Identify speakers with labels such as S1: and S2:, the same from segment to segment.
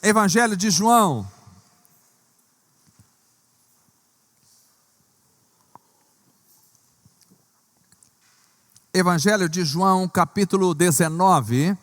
S1: Evangelho de João. Evangelho de João, capítulo 19.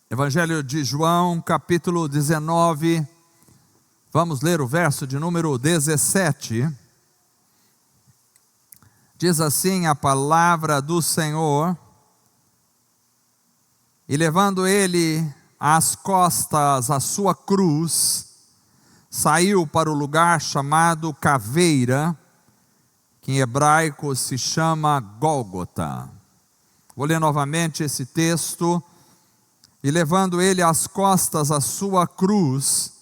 S1: Evangelho de João, capítulo 19, vamos ler o verso de número 17. Diz assim a palavra do Senhor: e levando ele às costas a sua cruz, saiu para o lugar chamado Caveira, que em hebraico se chama Gólgota. Vou ler novamente esse texto. E levando ele às costas a sua cruz,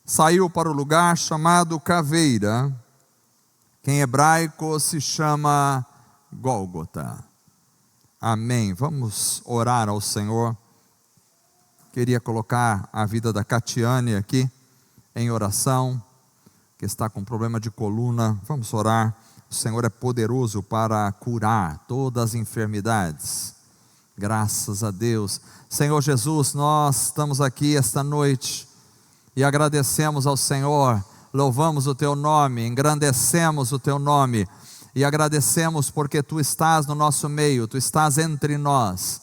S1: saiu para o lugar chamado Caveira, que em hebraico se chama Gólgota. Amém. Vamos orar ao Senhor. Queria colocar a vida da Catiane aqui em oração, que está com problema de coluna. Vamos orar. O Senhor é poderoso para curar todas as enfermidades. Graças a Deus. Senhor Jesus, nós estamos aqui esta noite e agradecemos ao Senhor, louvamos o Teu nome, engrandecemos o Teu nome e agradecemos porque Tu estás no nosso meio, Tu estás entre nós.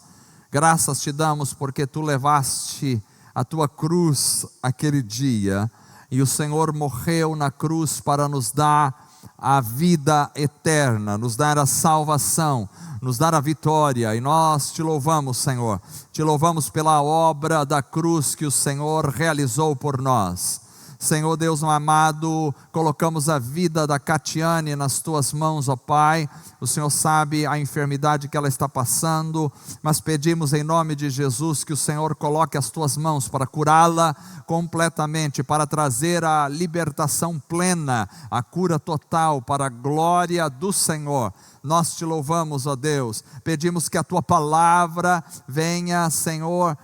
S1: Graças te damos porque Tu levaste a Tua cruz aquele dia e o Senhor morreu na cruz para nos dar a vida eterna, nos dar a salvação, nos dar a vitória, e nós te louvamos, Senhor, te louvamos pela obra da cruz que o Senhor realizou por nós. Senhor Deus amado, colocamos a vida da Catiane nas Tuas mãos, ó Pai. O Senhor sabe a enfermidade que ela está passando, mas pedimos em nome de Jesus que o Senhor coloque as Tuas mãos para curá-la completamente, para trazer a libertação plena, a cura total, para a glória do Senhor. Nós te louvamos, ó Deus, pedimos que a Tua palavra venha, Senhor,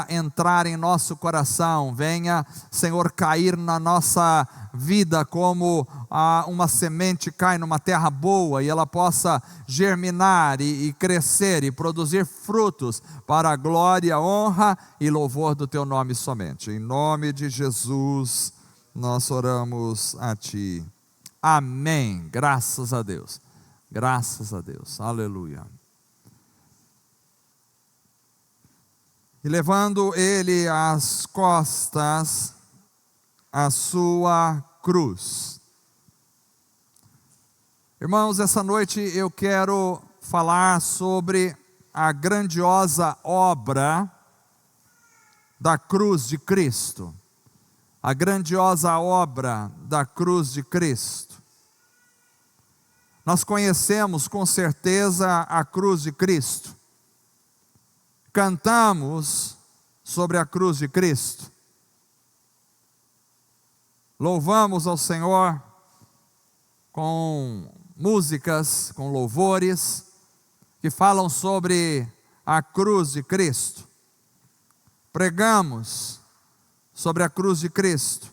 S1: entrar em nosso coração, venha, Senhor, cair na nossa vida como uma semente cai numa terra boa e ela possa germinar e crescer e produzir frutos para a glória, honra e louvor do Teu nome somente. Em nome de Jesus nós oramos a Ti. Amém. Graças a Deus. Graças a Deus. Aleluia. E levando ele às costas a sua cruz. Irmãos, essa noite eu quero falar sobre a grandiosa obra da cruz de Cristo. A grandiosa obra da cruz de Cristo. Nós conhecemos com certeza a cruz de Cristo. Cantamos sobre a cruz de Cristo. Louvamos ao Senhor com músicas, com louvores que falam sobre a cruz de Cristo. Pregamos sobre a cruz de Cristo.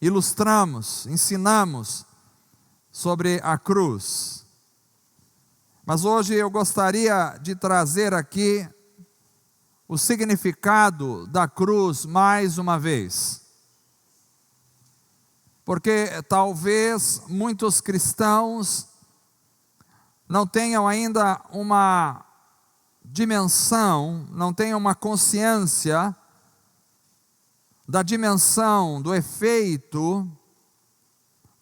S1: Ilustramos, ensinamos sobre a cruz. Mas hoje eu gostaria de trazer aqui o significado da cruz mais uma vez. Porque talvez muitos cristãos não tenham ainda uma dimensão, não tenham uma consciência da dimensão, do efeito,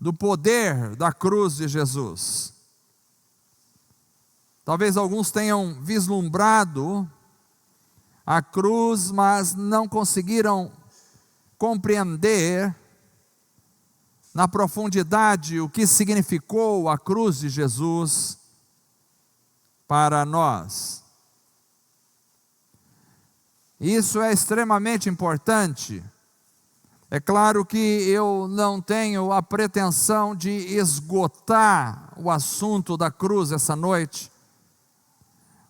S1: do poder da cruz de Jesus. Talvez alguns tenham vislumbrado a cruz, mas não conseguiram compreender na profundidade o que significou a cruz de Jesus para nós. Isso é extremamente importante. É claro que eu não tenho a pretensão de esgotar o assunto da cruz essa noite,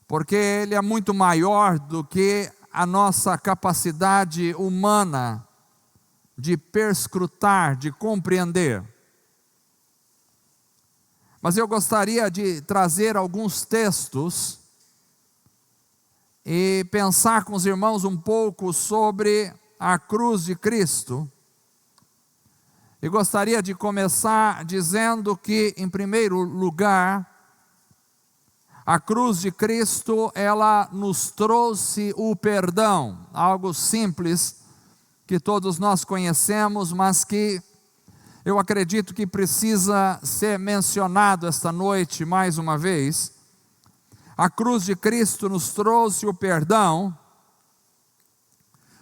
S1: porque ele é muito maior do que a nossa capacidade humana de perscrutar, de compreender. Mas eu gostaria de trazer alguns textos e pensar com os irmãos um pouco sobre a cruz de Cristo. E gostaria de começar dizendo que, em primeiro lugar, a cruz de Cristo, ela nos trouxe o perdão, algo simples que todos nós conhecemos, mas que eu acredito que precisa ser mencionado esta noite mais uma vez. A cruz de Cristo nos trouxe o perdão.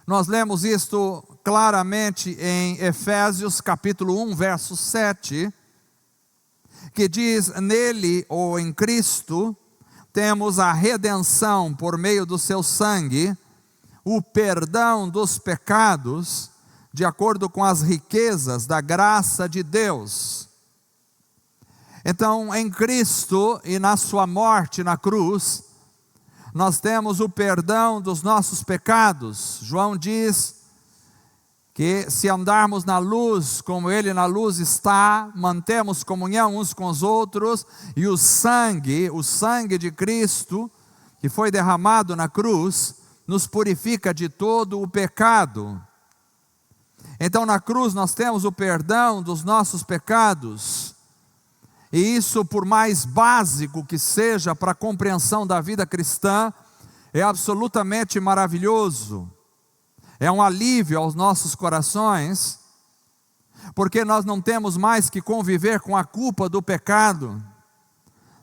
S1: Nós lemos isto claramente em Efésios capítulo 1, verso 7, que diz: nele, ou em Cristo, temos a redenção por meio do seu sangue, o perdão dos pecados, de acordo com as riquezas da graça de Deus. Então, em Cristo e na sua morte na cruz, nós temos o perdão dos nossos pecados. João diz que se andarmos na luz, como Ele na luz está, mantemos comunhão uns com os outros, e o sangue de Cristo, que foi derramado na cruz, nos purifica de todo o pecado. Então na cruz nós temos o perdão dos nossos pecados, e isso, por mais básico que seja para a compreensão da vida cristã, é absolutamente maravilhoso. É um alívio aos nossos corações, porque nós não temos mais que conviver com a culpa do pecado.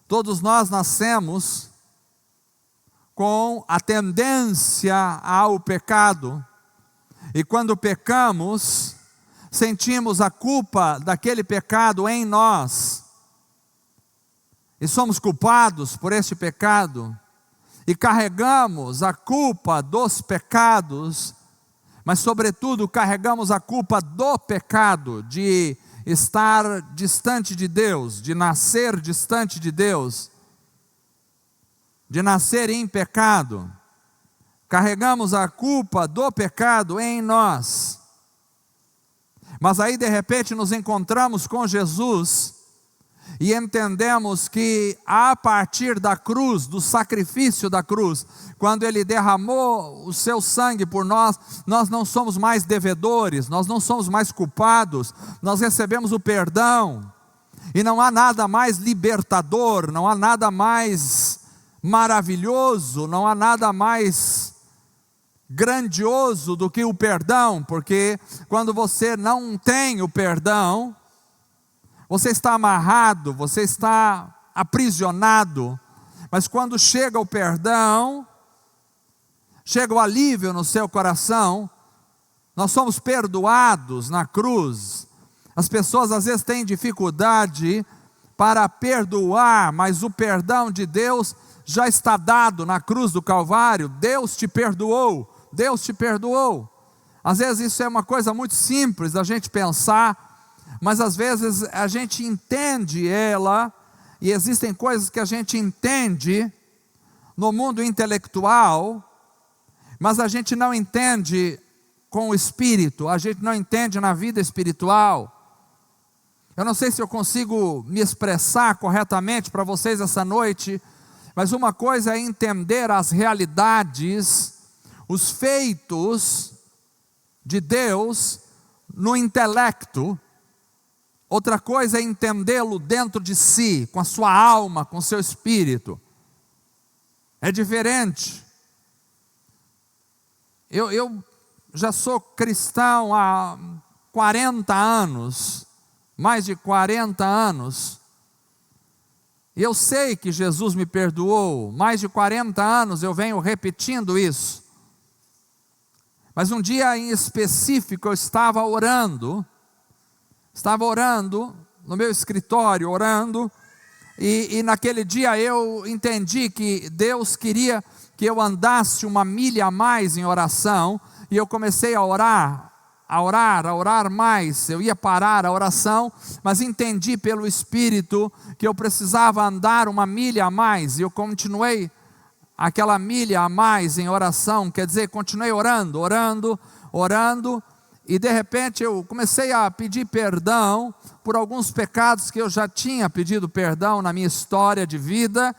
S1: Todos nós nascemos com a tendência ao pecado, e quando pecamos, sentimos a culpa daquele pecado em nós, e somos culpados por este pecado, e carregamos a culpa dos pecados, mas sobretudo carregamos a culpa do pecado, de estar distante de Deus, de nascer distante de Deus, de nascer em pecado. Carregamos a culpa do pecado em nós. Mas aí de repente nos encontramos com Jesus e entendemos que a partir da cruz, do sacrifício da cruz, quando Ele derramou o seu sangue por nós, nós não somos mais devedores, nós não somos mais culpados, nós recebemos o perdão, e não há nada mais libertador, não há nada mais maravilhoso, não há nada mais grandioso do que o perdão, porque quando você não tem o perdão, você está amarrado, você está aprisionado, mas quando chega o perdão, chega o alívio no seu coração, nós somos perdoados na cruz. As pessoas às vezes têm dificuldade para perdoar, mas o perdão de Deus já está dado na cruz do Calvário. Deus te perdoou, Deus te perdoou. Às vezes isso é uma coisa muito simples da gente pensar, mas às vezes a gente entende ela, e existem coisas que a gente entende no mundo intelectual, mas a gente não entende com o Espírito, a gente não entende na vida espiritual. Eu não sei se eu consigo me expressar corretamente para vocês essa noite, mas uma coisa é entender as realidades, os feitos de Deus no intelecto. Outra coisa é entendê-lo dentro de si, com a sua alma, com o seu espírito. É diferente. Eu já sou cristão há 40 anos, mais de 40 anos. E eu sei que Jesus me perdoou, mais de 40 anos eu venho repetindo isso. Mas um dia em específico eu estava orando no meu escritório, orando, e naquele dia eu entendi que Deus queria que eu andasse uma milha a mais em oração, e eu comecei a orar mais. Eu ia parar a oração, mas entendi pelo Espírito que eu precisava andar uma milha a mais, e eu continuei aquela milha a mais em oração, quer dizer, continuei orando, e de repente eu comecei a pedir perdão por alguns pecados que eu já tinha pedido perdão na minha história de vida,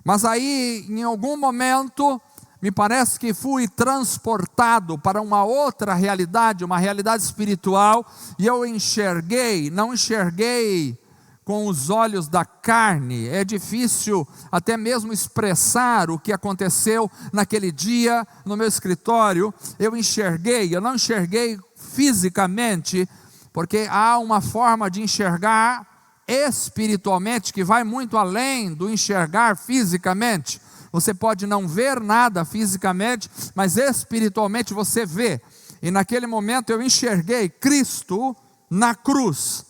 S1: mas aí em algum momento me parece que fui transportado para uma outra realidade, uma realidade espiritual, e eu não enxerguei com os olhos da carne. É difícil até mesmo expressar o que aconteceu naquele dia no meu escritório. Eu não enxerguei fisicamente, porque há uma forma de enxergar espiritualmente que vai muito além do enxergar fisicamente. Você pode não ver nada fisicamente, mas espiritualmente você vê. E naquele momento eu enxerguei Cristo na cruz.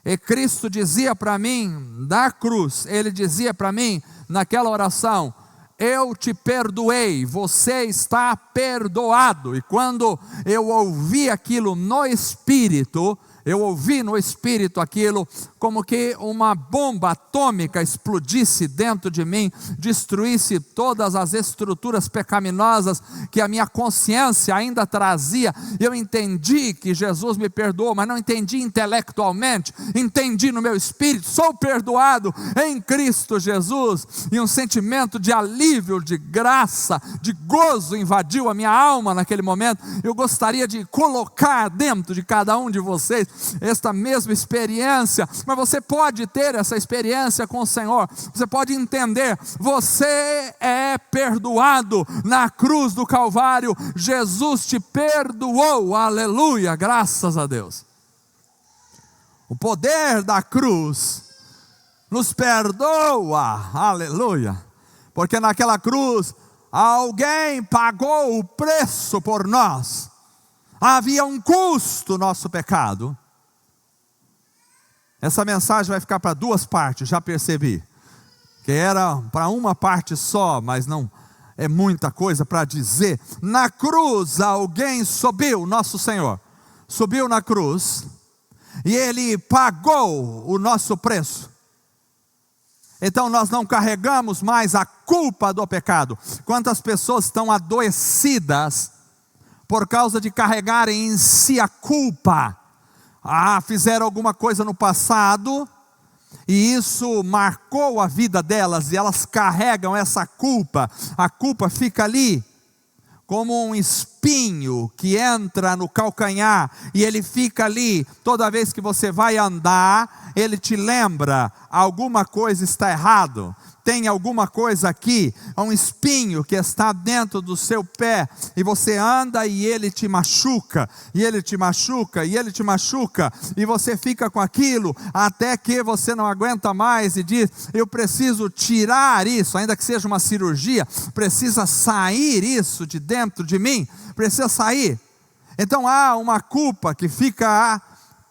S1: E Cristo dizia para mim, da cruz, Ele dizia para mim, naquela oração: eu te perdoei, você está perdoado. E quando eu ouvi aquilo no Espírito, eu ouvi no Espírito aquilo, como que uma bomba atômica explodisse dentro de mim, destruísse todas as estruturas pecaminosas que a minha consciência ainda trazia. Eu entendi que Jesus me perdoou, mas não entendi intelectualmente, entendi no meu espírito, sou perdoado em Cristo Jesus, e um sentimento de alívio, de graça, de gozo invadiu a minha alma naquele momento. Eu gostaria de colocar dentro de cada um de vocês esta mesma experiência, mas você pode ter essa experiência com o Senhor, você pode entender, você é perdoado na cruz do Calvário, Jesus te perdoou, aleluia, graças a Deus. O poder da cruz nos perdoa, aleluia, porque naquela cruz alguém pagou o preço por nós, havia um custo nosso pecado. Essa mensagem vai ficar para duas partes, já percebi, que era para uma parte só, mas não é muita coisa para dizer. Na cruz alguém subiu, nosso Senhor subiu na cruz, e Ele pagou o nosso preço. Então nós não carregamos mais a culpa do pecado. Quantas pessoas estão adoecidas por causa de carregarem em si a culpa? Fizeram alguma coisa no passado, e isso marcou a vida delas, e elas carregam essa culpa. A culpa fica ali, como um espinho que entra no calcanhar, e ele fica ali, toda vez que você vai andar, ele te lembra, alguma coisa está errado, tem alguma coisa aqui, um espinho que está dentro do seu pé, e você anda e ele te machuca, e ele te machuca, e ele te machuca, e você fica com aquilo, até que você não aguenta mais e diz: eu preciso tirar isso, ainda que seja uma cirurgia, precisa sair isso de dentro de mim, precisa sair. Então há uma culpa que fica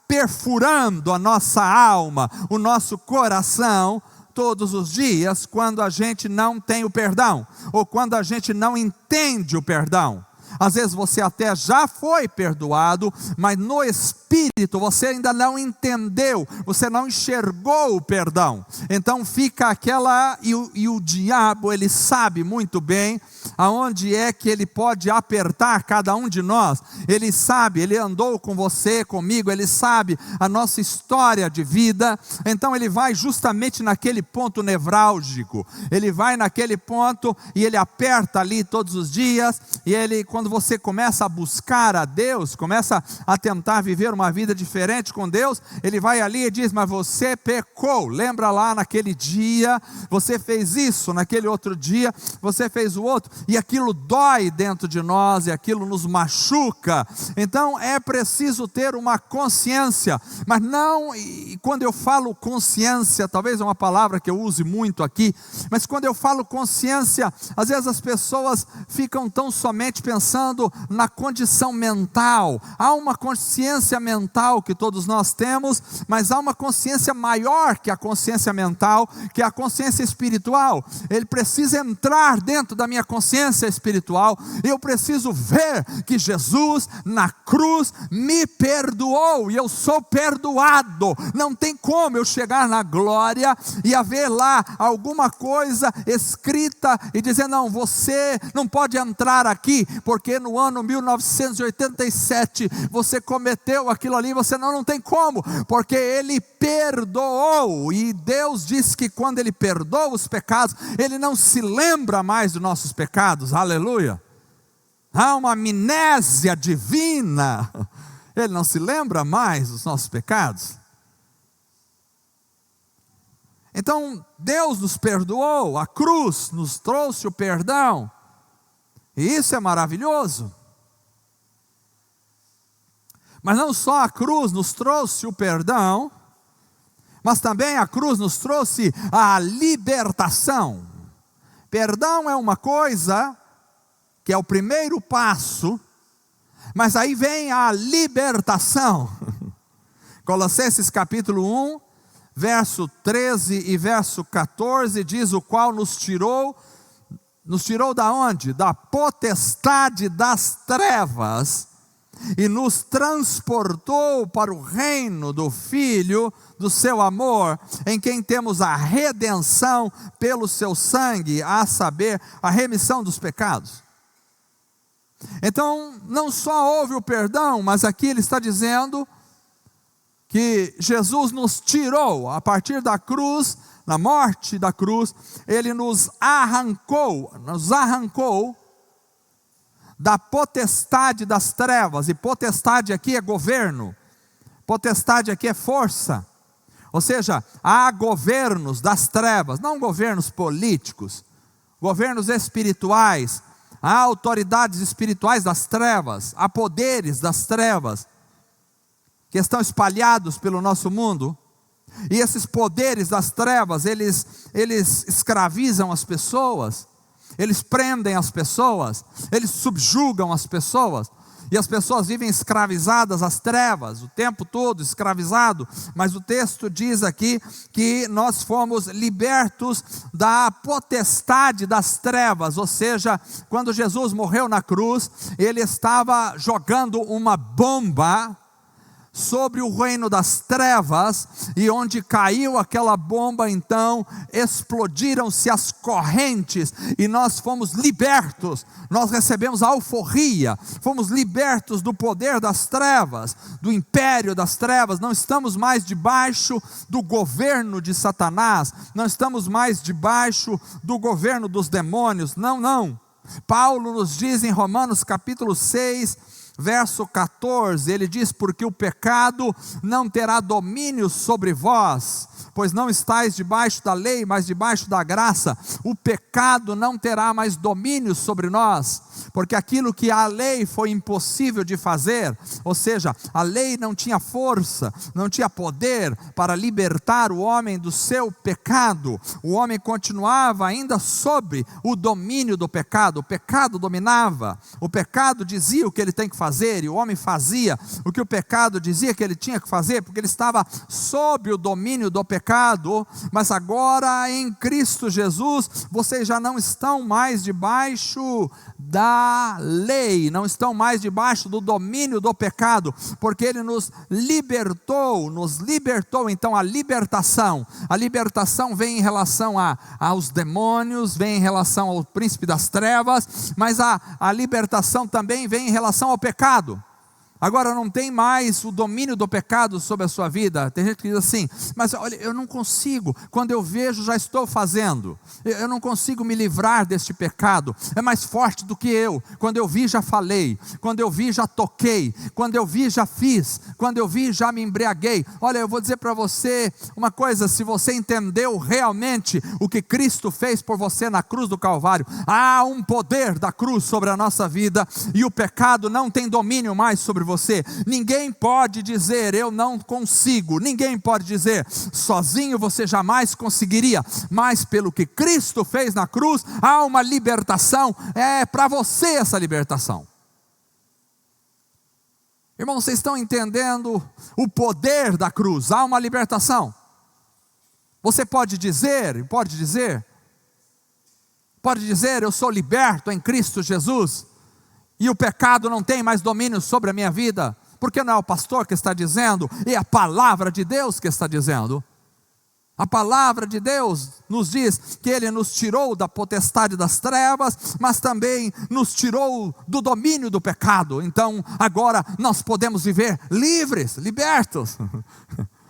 S1: perfurando a nossa alma, o nosso coração, todos os dias, quando a gente não tem o perdão, ou quando a gente não entende o perdão. Às vezes você até já foi perdoado, mas no espírito você ainda não entendeu, você não enxergou o perdão. Então fica aquela, e o diabo, ele sabe muito bem aonde é que ele pode apertar cada um de nós. Ele sabe, ele andou com você, comigo, ele sabe a nossa história de vida. Então ele vai justamente naquele ponto nevrálgico, ele vai naquele ponto e ele aperta ali todos os dias. E ele, quando você começa a buscar a Deus, começa a tentar viver uma vida diferente com Deus, ele vai ali e diz: mas você pecou, lembra lá naquele dia, você fez isso, naquele outro dia, você fez o outro, e aquilo dói dentro de nós, e aquilo nos machuca. Então é preciso ter uma consciência, mas não, e quando eu falo consciência, talvez é uma palavra que eu use muito aqui, mas quando eu falo consciência, às vezes as pessoas ficam tão somente pensando pensando na condição mental. Há uma consciência mental que todos nós temos, mas há uma consciência maior que a consciência mental, que é a consciência espiritual. Ele precisa entrar dentro da minha consciência espiritual. Eu preciso ver que Jesus na cruz me perdoou e eu sou perdoado. Não tem como eu chegar na glória e haver lá alguma coisa escrita e dizer: não, você não pode entrar aqui, porque no ano 1987 você cometeu aquilo ali. Você não tem como, porque Ele perdoou. E Deus diz que quando Ele perdoa os pecados, Ele não se lembra mais dos nossos pecados. Aleluia. Há uma amnésia divina. Ele não se lembra mais dos nossos pecados. Então Deus nos perdoou, a cruz nos trouxe o perdão, e isso é maravilhoso. Mas não só a cruz nos trouxe o perdão, mas também a cruz nos trouxe a libertação. Perdão é uma coisa que é o primeiro passo, mas aí vem a libertação. Colossenses capítulo 1, verso 13 e verso 14, diz: o qual nos tirou da onde? Da potestade das trevas, e nos transportou para o reino do Filho do seu amor, em quem temos a redenção pelo seu sangue, a saber, a remissão dos pecados. Então, não só houve o perdão, mas aqui ele está dizendo que Jesus nos tirou, a partir da cruz, na morte da cruz, Ele nos arrancou da potestade das trevas. E potestade aqui é governo, potestade aqui é força. Ou seja, há governos das trevas, não governos políticos, governos espirituais. Há autoridades espirituais das trevas, há poderes das trevas, que estão espalhados pelo nosso mundo. E esses poderes das trevas, eles escravizam as pessoas, eles prendem as pessoas, eles subjugam as pessoas. E as pessoas vivem escravizadas às trevas, o tempo todo escravizado. Mas o texto diz aqui que nós fomos libertos da potestade das trevas. Ou seja, quando Jesus morreu na cruz, Ele estava jogando uma bomba sobre o reino das trevas, e onde caiu aquela bomba, então explodiram-se as correntes, e nós fomos libertos. Nós recebemos a alforria, fomos libertos do poder das trevas, do império das trevas. Não estamos mais debaixo do governo de Satanás, não estamos mais debaixo do governo dos demônios. Não. Paulo nos diz em Romanos capítulo 6, verso 14, ele diz: porque o pecado não terá domínio sobre vós, pois não estáis debaixo da lei, mas debaixo da graça. O pecado não terá mais domínio sobre nós, porque aquilo que a lei foi impossível de fazer, ou seja, a lei não tinha força, não tinha poder para libertar o homem do seu pecado. O homem continuava ainda sob o domínio do pecado. O pecado dominava, o pecado dizia o que ele tem que fazer, e o homem fazia o que o pecado dizia que ele tinha que fazer, porque ele estava sob o domínio do pecado. Mas agora em Cristo Jesus, vocês já não estão mais debaixo da lei, não estão mais debaixo do domínio do pecado, porque Ele nos libertou. Então a libertação vem em relação aos demônios, vem em relação ao príncipe das trevas, mas a libertação também vem em relação ao pecado. Agora não tem mais o domínio do pecado sobre a sua vida. Tem gente que diz assim: mas olha, eu não consigo, quando eu vejo já estou fazendo, eu não consigo me livrar deste pecado, é mais forte do que eu. Quando eu vi já falei, quando eu vi já toquei, quando eu vi já fiz, quando eu vi já me embriaguei. Olha, eu vou dizer para você uma coisa: se você entendeu realmente o que Cristo fez por você na cruz do Calvário, há um poder da cruz sobre a nossa vida, e o pecado não tem domínio mais sobre você. Ninguém pode dizer eu não consigo, ninguém pode dizer sozinho você jamais conseguiria, mas pelo que Cristo fez na cruz, há uma libertação, é para você essa libertação. Irmãos, vocês estão entendendo o poder da cruz? Há uma libertação. Você pode dizer, eu sou liberto em Cristo Jesus, e o pecado não tem mais domínio sobre a minha vida, porque não é o pastor que está dizendo, é a palavra de Deus que está dizendo. A palavra de Deus nos diz que Ele nos tirou da potestade das trevas, mas também nos tirou do domínio do pecado. Então agora nós podemos viver livres, libertos.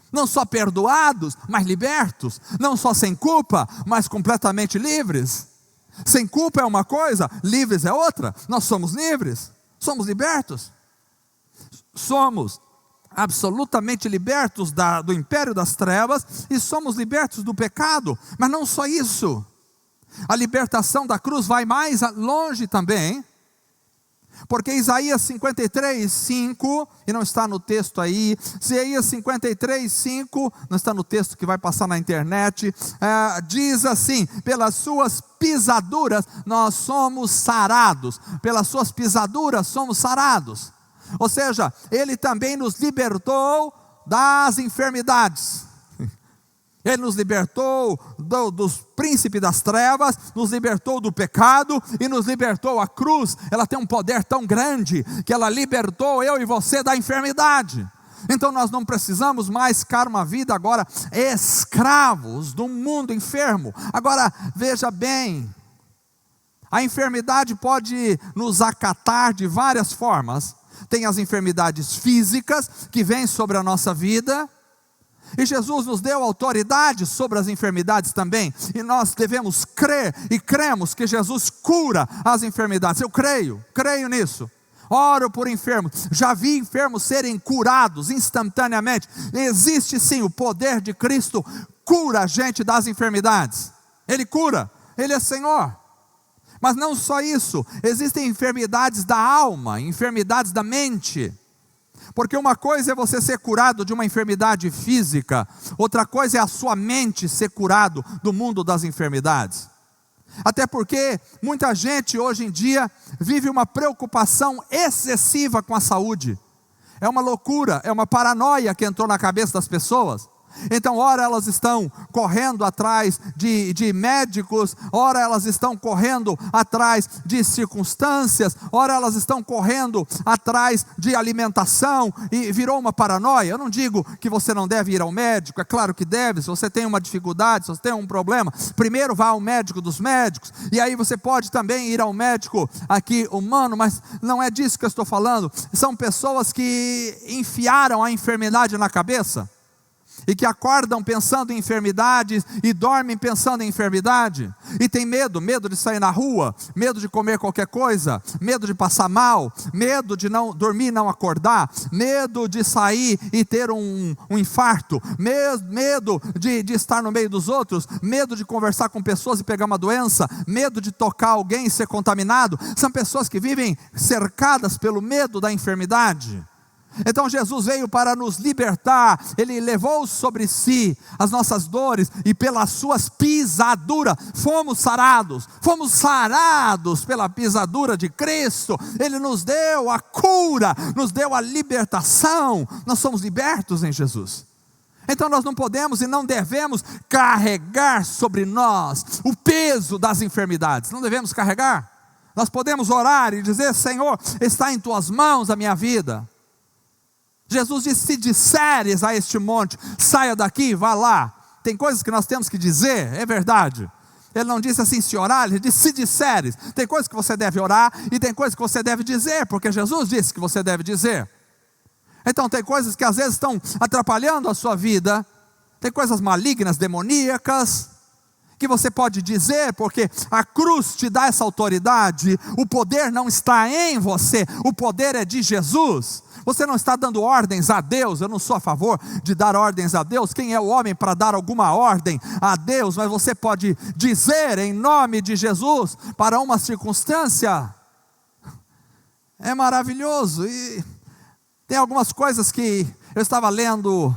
S1: Não só perdoados, mas libertos. Não só sem culpa, mas completamente livres. Sem culpa é uma coisa, livres é outra. Nós somos livres, somos libertos. Somos absolutamente libertos do império das trevas e somos libertos do pecado. Mas não só isso. A libertação da cruz vai mais longe também. Porque Isaías 53:5, e não está no texto aí, Isaías 53:5, não está no texto que vai passar na internet, diz assim: pelas suas pisaduras nós somos sarados, pelas suas pisaduras somos sarados. Ou seja, Ele também nos libertou das enfermidades. Ele nos libertou dos príncipes das trevas, nos libertou do pecado e nos libertou. A cruz, ela tem um poder tão grande que ela libertou eu e você da enfermidade. Então nós não precisamos mais ficar uma vida agora escravos do mundo enfermo. Agora veja bem, a enfermidade pode nos acatar de várias formas. Tem as enfermidades físicas que vêm sobre a nossa vida. E Jesus nos deu autoridade sobre as enfermidades também. E nós devemos crer e cremos que Jesus cura as enfermidades. Eu creio nisso. Oro por enfermos. Já vi enfermos serem curados instantaneamente. Existe sim o poder de Cristo. Cura a gente das enfermidades. Ele cura. Ele é Senhor. Mas não só isso. Existem enfermidades da alma, enfermidades da mente. Porque uma coisa é você ser curado de uma enfermidade física, outra coisa é a sua mente ser curado do mundo das enfermidades. Até porque muita gente hoje em dia vive uma preocupação excessiva com a saúde. É uma loucura, é uma paranoia que entrou na cabeça das pessoas. Então, ora elas estão correndo atrás de médicos, ora elas estão correndo atrás de circunstâncias, ora elas estão correndo atrás de alimentação, e virou uma paranoia. Eu não digo que você não deve ir ao médico, é claro que deve. Se você tem uma dificuldade, se você tem um problema, primeiro vá ao médico dos médicos, e aí você pode também ir ao médico aqui humano, mas não é disso que eu estou falando. São pessoas que enfiaram a enfermidade na cabeça, e que acordam pensando em enfermidades e dormem pensando em enfermidade, e tem medo de sair na rua, medo de comer qualquer coisa, medo de passar mal, medo de não dormir e não acordar, medo de sair e ter um infarto, medo de estar no meio dos outros, medo de conversar com pessoas e pegar uma doença, medo de tocar alguém e ser contaminado. São pessoas que vivem cercadas pelo medo da enfermidade. Então Jesus veio para nos libertar. Ele levou sobre si as nossas dores, e pelas suas pisaduras fomos sarados pela pisadura de Cristo. Ele nos deu a cura, nos deu a libertação. Nós somos libertos em Jesus. Então nós não podemos e não devemos carregar sobre nós o peso das enfermidades. Não devemos carregar. Nós podemos orar e dizer: Senhor, está em tuas mãos a minha vida. Jesus disse: se disseres a este monte, saia daqui, vá lá. Tem coisas que nós temos que dizer, é verdade. Ele não disse assim, se orar, ele disse se disseres. Tem coisas que você deve orar e tem coisas que você deve dizer, porque Jesus disse que você deve dizer. Então tem coisas que às vezes estão atrapalhando a sua vida. Tem coisas malignas, demoníacas, que você pode dizer, porque a cruz te dá essa autoridade. O poder não está em você, o poder é de Jesus. Você não está dando ordens a Deus. Eu não sou a favor de dar ordens a Deus. Quem é o homem para dar alguma ordem a Deus? Mas você pode dizer em nome de Jesus para uma circunstância. É maravilhoso. E tem algumas coisas que eu estava lendo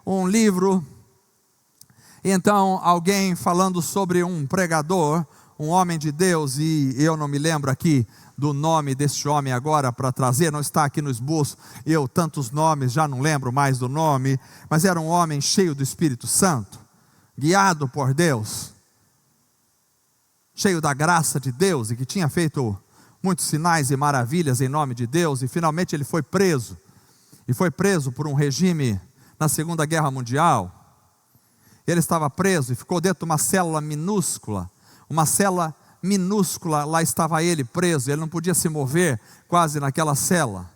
S1: um livro, e então alguém falando sobre um pregador, um homem de Deus, e eu não me lembro aqui do nome deste homem agora para trazer, não está aqui no esboço, tantos nomes, já não lembro mais do nome, mas era um homem cheio do Espírito Santo, guiado por Deus, cheio da graça de Deus, e que tinha feito muitos sinais e maravilhas em nome de Deus, e finalmente ele foi preso, e foi preso por um regime na Segunda Guerra Mundial. Ele estava preso e ficou dentro de uma célula minúscula, lá estava ele preso, ele não podia se mover quase naquela cela,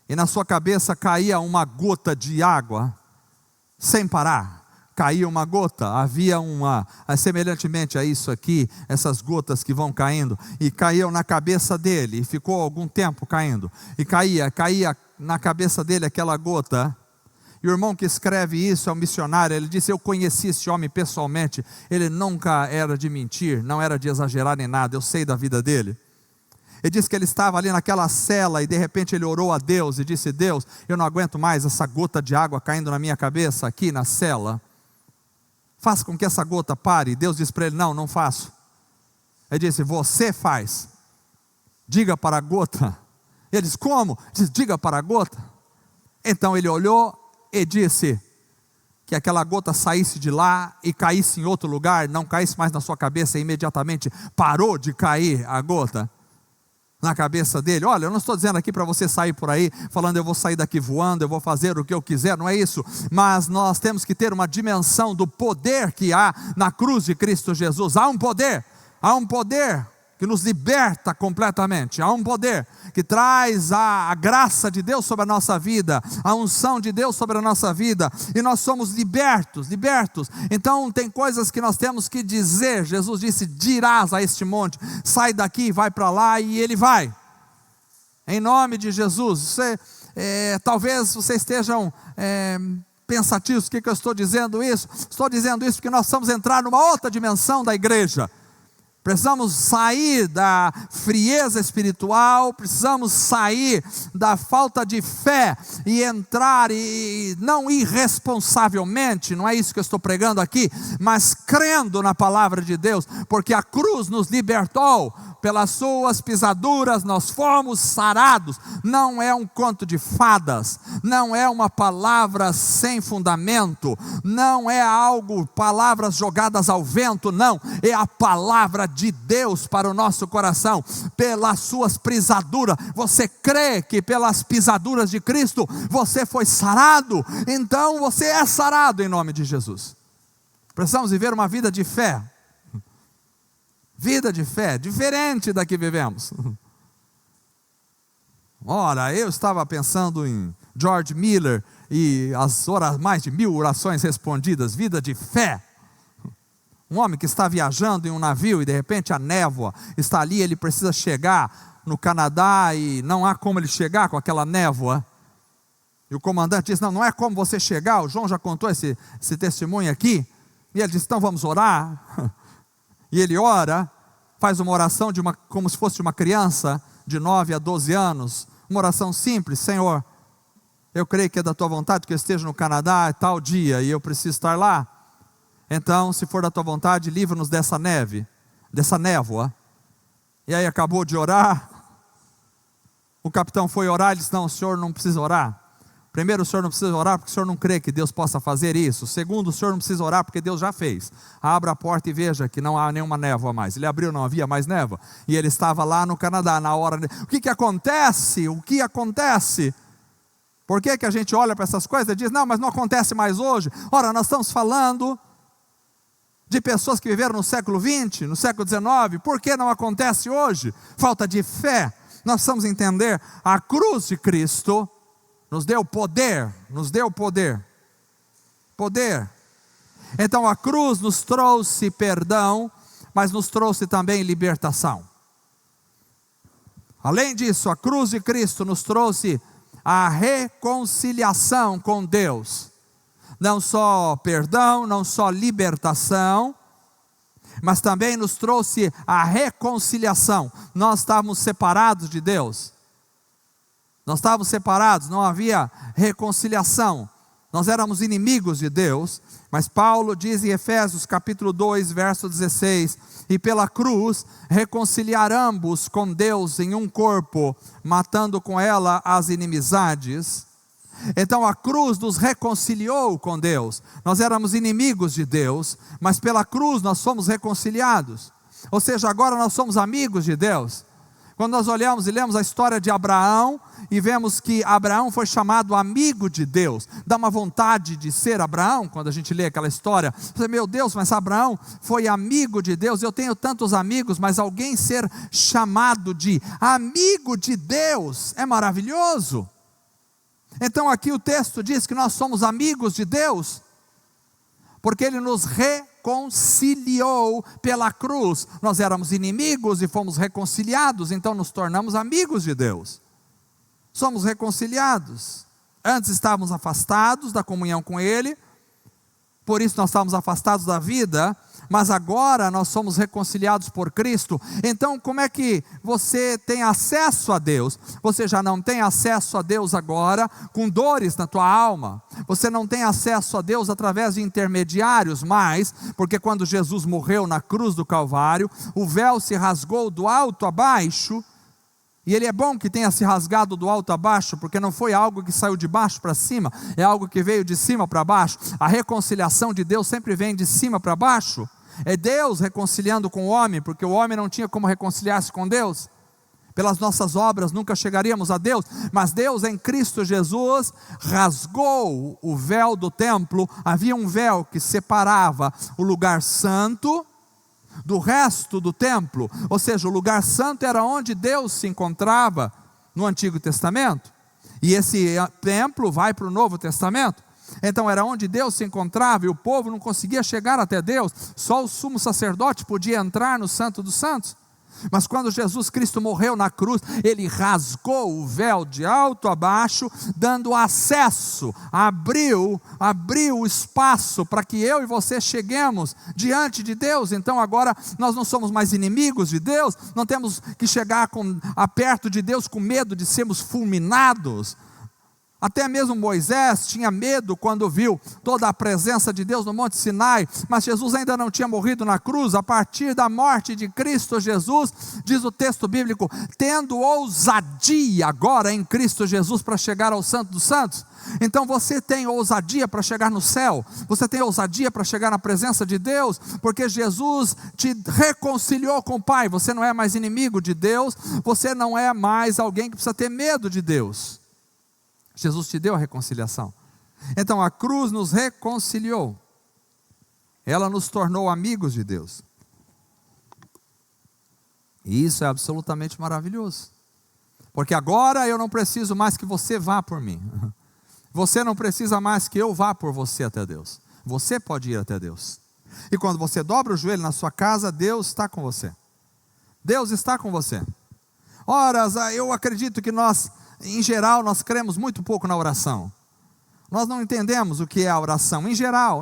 S1: e na sua cabeça caía uma gota de água, sem parar, caía uma gota, havia semelhantemente a isso aqui, essas gotas que vão caindo, e caíam na cabeça dele, e ficou algum tempo caindo, e caía na cabeça dele aquela gota. E o irmão que escreve isso é um missionário, ele disse: eu conheci esse homem pessoalmente, ele nunca era de mentir, não era de exagerar nem nada, eu sei da vida dele. Ele disse que ele estava ali naquela cela, e de repente ele orou a Deus, e disse: Deus, eu não aguento mais essa gota de água caindo na minha cabeça, aqui na cela, faça com que essa gota pare. E Deus disse para ele: não faço. Ele disse: você faz, diga para a gota. Ele disse: como? Ele disse: diga para a gota. Então ele olhou e disse que aquela gota saísse de lá e caísse em outro lugar, não caísse mais na sua cabeça, e imediatamente parou de cair a gota na cabeça dele. Olha, eu não estou dizendo aqui para você sair por aí falando: eu vou sair daqui voando, eu vou fazer o que eu quiser, não é isso, mas nós temos que ter uma dimensão do poder que há na cruz de Cristo Jesus. Há um poder que nos liberta completamente, há um poder que traz a graça de Deus sobre a nossa vida, a unção de Deus sobre a nossa vida, e nós somos libertos. Então tem coisas que nós temos que dizer. Jesus disse: dirás a este monte, sai daqui, vai para lá, e ele vai, em nome de Jesus. Talvez vocês estejam pensativos: por que eu estou dizendo isso? Estou dizendo isso porque nós vamos entrar numa outra dimensão da igreja. Precisamos sair da frieza espiritual, precisamos sair da falta de fé e entrar, e não irresponsavelmente, não é isso que eu estou pregando aqui, mas crendo na palavra de Deus, porque a cruz nos libertou, pelas suas pisaduras nós fomos sarados. Não é um conto de fadas, não é uma palavra sem fundamento, não é palavras jogadas ao vento, não, é a palavra de Deus para o nosso coração. Pelas suas pisaduras, você crê que pelas pisaduras de Cristo você foi sarado, então você é sarado em nome de Jesus. Precisamos viver uma vida de fé, diferente da que vivemos. Ora, eu estava pensando em George Miller e mais de 1000 orações respondidas, vida de fé. Um homem que está viajando em um navio e de repente a névoa está ali, ele precisa chegar no Canadá e não há como ele chegar com aquela névoa. E o comandante diz: não é como você chegar. O João já contou esse testemunho aqui. E ele diz: então vamos orar. E ele ora, faz uma oração como se fosse uma criança de 9 a 12 anos, uma oração simples: Senhor, eu creio que é da tua vontade que eu esteja no Canadá tal dia, e eu preciso estar lá. Então, se for da tua vontade, livra-nos dessa névoa. E aí acabou de orar, o capitão foi orar, ele disse: não, o senhor não precisa orar. Primeiro, o senhor não precisa orar porque o senhor não crê que Deus possa fazer isso. Segundo, o senhor não precisa orar porque Deus já fez. Abra a porta e veja que não há nenhuma névoa mais. Ele abriu, não havia mais névoa, e ele estava lá no Canadá na hora. O que acontece? Por que a gente olha para essas coisas e diz: não, mas não acontece mais hoje? Ora, nós estamos falando de pessoas que viveram no século XX, no século XIX. Por que não acontece hoje? Falta de fé. Nós precisamos entender: a cruz de Cristo nos deu poder. Então a cruz nos trouxe perdão, mas nos trouxe também libertação. Além disso, a cruz de Cristo nos trouxe a reconciliação com Deus. Não só perdão, não só libertação, mas também nos trouxe a reconciliação. Nós estávamos separados de Deus. Não havia reconciliação. nós éramos inimigos de Deus, mas Paulo diz em Efésios capítulo 2, verso 16, e pela cruz reconciliar ambos com Deus em um corpo, matando com ela as inimizades. Então a cruz nos reconciliou com Deus. Nós éramos inimigos de Deus, mas pela cruz nós fomos reconciliados. Ou seja, agora nós somos amigos de Deus. Quando nós olhamos e lemos a história de Abraão, e vemos que Abraão foi chamado amigo de Deus, dá uma vontade de ser Abraão, quando a gente lê aquela história. Você, meu Deus, mas Abraão foi amigo de Deus, eu tenho tantos amigos, mas alguém ser chamado de amigo de Deus, é maravilhoso. Então aqui o texto diz que nós somos amigos de Deus, porque Ele nos reconciliou pela cruz. Nós éramos inimigos e fomos reconciliados, então nos tornamos amigos de Deus. Somos reconciliados. Antes estávamos afastados da comunhão com Ele, por isso nós estávamos afastados da vida, mas agora nós somos reconciliados por Cristo. Então como é que você tem acesso a Deus? Você já não tem acesso a Deus agora com dores na tua alma. Você não tem acesso a Deus através de intermediários mais, porque quando Jesus morreu na cruz do Calvário, o véu se rasgou do alto a baixo. E ele é bom que tenha se rasgado do alto a baixo, porque não foi algo que saiu de baixo para cima, é algo que veio de cima para baixo. A reconciliação de Deus sempre vem de cima para baixo. É Deus reconciliando com o homem, porque o homem não tinha como reconciliar-se com Deus. Pelas nossas obras nunca chegaríamos a Deus, mas Deus em Cristo Jesus rasgou o véu do templo. Havia um véu que separava o lugar santo do resto do templo, ou seja, o lugar santo era onde Deus se encontrava no Antigo Testamento, e esse templo vai para o Novo Testamento. Então era onde Deus se encontrava, e o povo não conseguia chegar até Deus, só o sumo sacerdote podia entrar no Santo dos Santos. Mas quando Jesus Cristo morreu na cruz, Ele rasgou o véu de alto a baixo, dando acesso, abriu o espaço para que eu e você cheguemos diante de Deus. Então agora nós não somos mais inimigos de Deus, não temos que chegar perto de Deus com medo de sermos fulminados. Até mesmo Moisés tinha medo quando viu toda a presença de Deus no Monte Sinai, mas Jesus ainda não tinha morrido na cruz. A partir da morte de Cristo Jesus, diz o texto bíblico, tendo ousadia agora em Cristo Jesus para chegar ao Santo dos Santos. Então você tem ousadia para chegar no céu, você tem ousadia para chegar na presença de Deus, porque Jesus te reconciliou com o Pai. Você não é mais inimigo de Deus, você não é mais alguém que precisa ter medo de Deus. Jesus te deu a reconciliação. Então a cruz nos reconciliou. Ela nos tornou amigos de Deus. E isso é absolutamente maravilhoso. Porque agora eu não preciso mais que você vá por mim. Você não precisa mais que eu vá por você até Deus. Você pode ir até Deus. E quando você dobra o joelho na sua casa, Deus está com você. Deus está com você. Ora, eu acredito que nós, em geral, nós cremos muito pouco na oração. Nós não entendemos o que é a oração. Em geral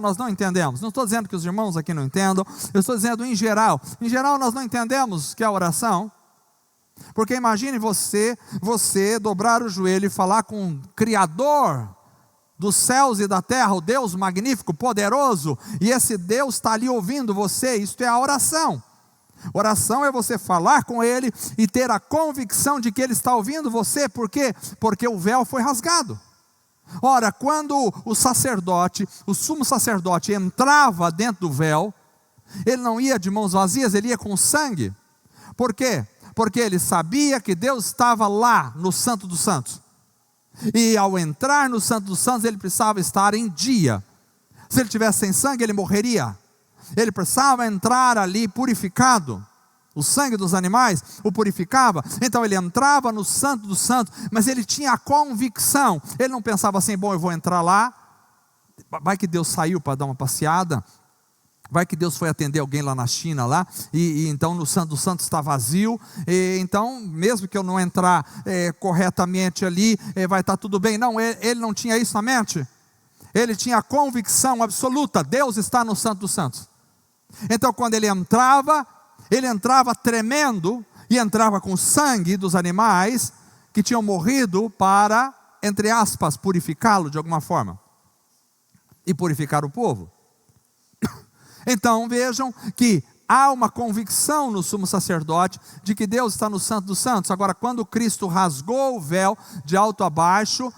S1: nós não entendemos. Não estou dizendo que os irmãos aqui não entendam, eu estou dizendo em geral. Em geral nós não entendemos o que é a oração. Porque imagine você dobrar o joelho e falar com o Criador dos céus e da terra, o Deus magnífico, poderoso, e esse Deus está ali ouvindo você. Isto é a oração. Oração é você falar com Ele e ter a convicção de que Ele está ouvindo você. Por quê? Porque o véu foi rasgado. Ora, quando o sacerdote, o sumo sacerdote entrava dentro do véu, ele não ia de mãos vazias, ele ia com sangue. Por quê? Porque ele sabia que Deus estava lá no Santo dos Santos. E ao entrar no Santo dos Santos, ele precisava estar em dia. Se ele tivesse sem sangue, ele morreria. Ele precisava entrar ali purificado. O sangue dos animais o purificava. Então ele entrava no Santo dos Santos, mas ele tinha a convicção. Ele não pensava assim, bom, eu vou entrar lá, vai que Deus saiu para dar uma passeada, vai que Deus foi atender alguém lá na China, lá, e então no Santo dos Santos está vazio, e então mesmo que eu não entrar corretamente ali, vai estar tudo bem. Não, ele não tinha isso na mente. Ele tinha a convicção absoluta, Deus está no Santo dos Santos. Então quando ele entrava tremendo, e entrava com sangue dos animais que tinham morrido para, entre aspas, purificá-lo de alguma forma. e purificar o povo. Então vejam que há uma convicção no sumo sacerdote de que Deus está no Santo dos Santos. Agora, quando Cristo rasgou o véu de alto a baixo,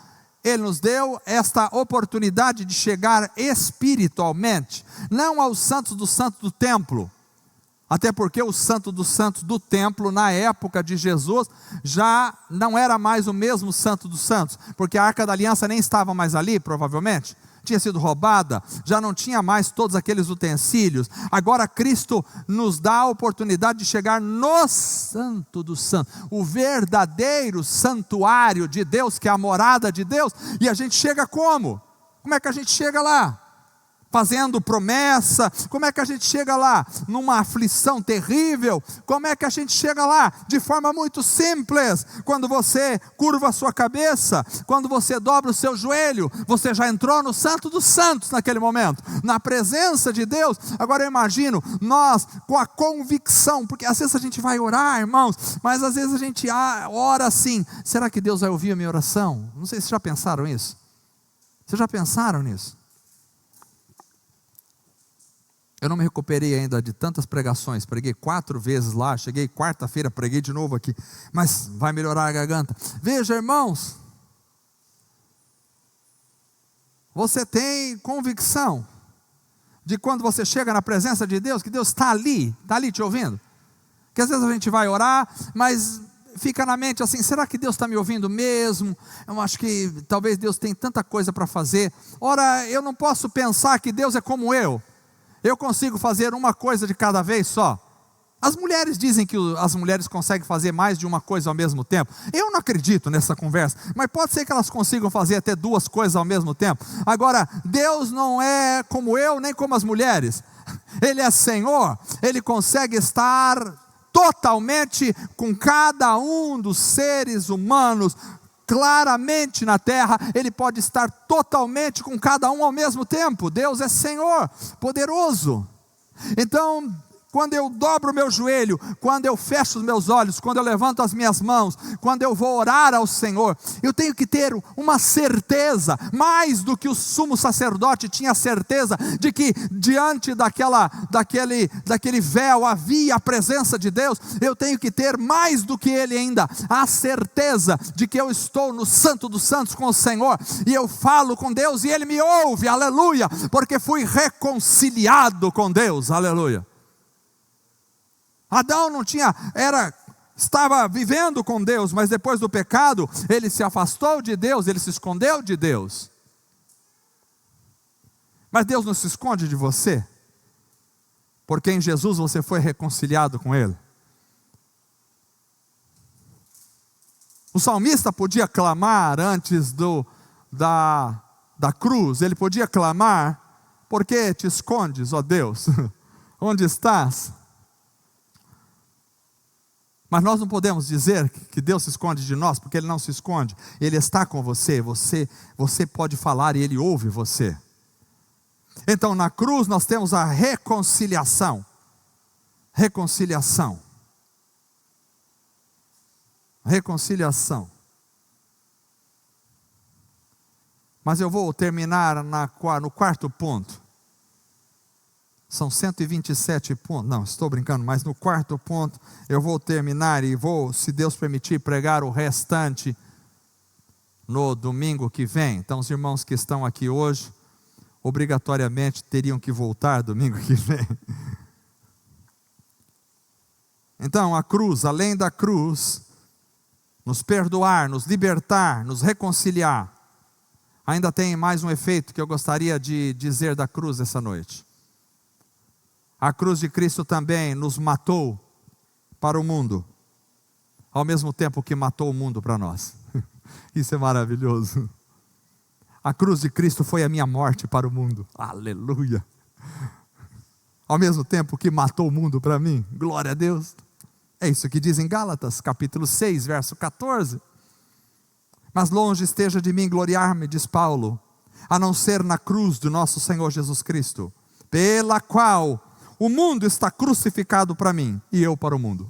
S1: Ele nos deu esta oportunidade de chegar espiritualmente, não aos santos do santo do templo, até porque o santo dos santos do templo, na época de Jesus, já não era mais o mesmo santo dos santos, porque a Arca da Aliança nem estava mais ali, provavelmente, tinha sido roubada, já não tinha mais todos aqueles utensílios. Agora Cristo nos dá a oportunidade de chegar no Santo dos Santos, o verdadeiro santuário de Deus, que é a morada de Deus. E a gente chega como? Como é que a gente chega lá? Fazendo promessa. Como é que a gente chega lá? Numa aflição terrível. Como é que a gente chega lá? De forma muito simples. Quando você curva a sua cabeça, quando você dobra o seu joelho, você já entrou no Santo dos Santos naquele momento, na presença de Deus. Agora eu imagino nós com a convicção, porque às vezes a gente vai orar, irmãos, mas às vezes a gente ora assim: será que Deus vai ouvir a minha oração? Não sei se vocês já pensaram isso. Vocês já pensaram nisso? Eu não me recuperei ainda de tantas pregações, preguei 4 vezes lá, cheguei quarta-feira, preguei de novo aqui, mas vai melhorar a garganta. Veja, irmãos, você tem convicção de quando você chega na presença de Deus, que Deus está ali te ouvindo? Que às vezes a gente vai orar, mas fica na mente assim: será que Deus está me ouvindo mesmo? Eu acho que talvez Deus tem tanta coisa para fazer. Ora, eu não posso pensar que Deus é como eu consigo fazer uma coisa de cada vez só. As mulheres dizem que as mulheres conseguem fazer mais de uma coisa ao mesmo tempo. Eu não acredito nessa conversa, mas pode ser que elas consigam fazer até 2 coisas ao mesmo tempo. Agora, Deus não é como eu, nem como as mulheres. Ele é Senhor, Ele consegue estar totalmente com cada um dos seres humanos, claramente na terra. Ele pode estar totalmente com cada um ao mesmo tempo. Deus é Senhor, poderoso. Então, quando eu dobro o meu joelho, quando eu fecho os meus olhos, quando eu levanto as minhas mãos, quando eu vou orar ao Senhor, eu tenho que ter uma certeza, mais do que o sumo sacerdote tinha certeza, de que diante daquele véu havia a presença de Deus. Eu tenho que ter mais do que ele ainda, a certeza de que eu estou no Santo dos Santos com o Senhor, e eu falo com Deus e Ele me ouve, aleluia, porque fui reconciliado com Deus, aleluia. Adão estava vivendo com Deus, mas depois do pecado, ele se afastou de Deus, ele se escondeu de Deus. Mas Deus não se esconde de você, porque em Jesus você foi reconciliado com Ele. O salmista podia clamar antes da cruz, ele podia clamar: por que te escondes, ó Deus? Onde estás? Mas nós não podemos dizer que Deus se esconde de nós, porque Ele não se esconde. Ele está com você, você pode falar e Ele ouve você. Então na cruz nós temos a reconciliação. Reconciliação. Mas eu vou terminar no quarto ponto. São 127 pontos, não, estou brincando, mas no quarto ponto eu vou terminar e vou, se Deus permitir, pregar o restante no domingo que vem. Então os irmãos que estão aqui hoje, obrigatoriamente teriam que voltar domingo que vem. Então a cruz, além da cruz, nos perdoar, nos libertar, nos reconciliar, ainda tem mais um efeito que eu gostaria de dizer da cruz essa noite. A cruz de Cristo também nos matou para o mundo, ao mesmo tempo que matou o mundo para nós. Isso é maravilhoso. A cruz de Cristo foi a minha morte para o mundo. Aleluia. Ao mesmo tempo que matou o mundo para mim. Glória a Deus. É isso que diz em Gálatas, capítulo 6, verso 14. Mas longe esteja de mim gloriar-me, diz Paulo, a não ser na cruz do nosso Senhor Jesus Cristo, pela qual o mundo está crucificado para mim e eu para o mundo.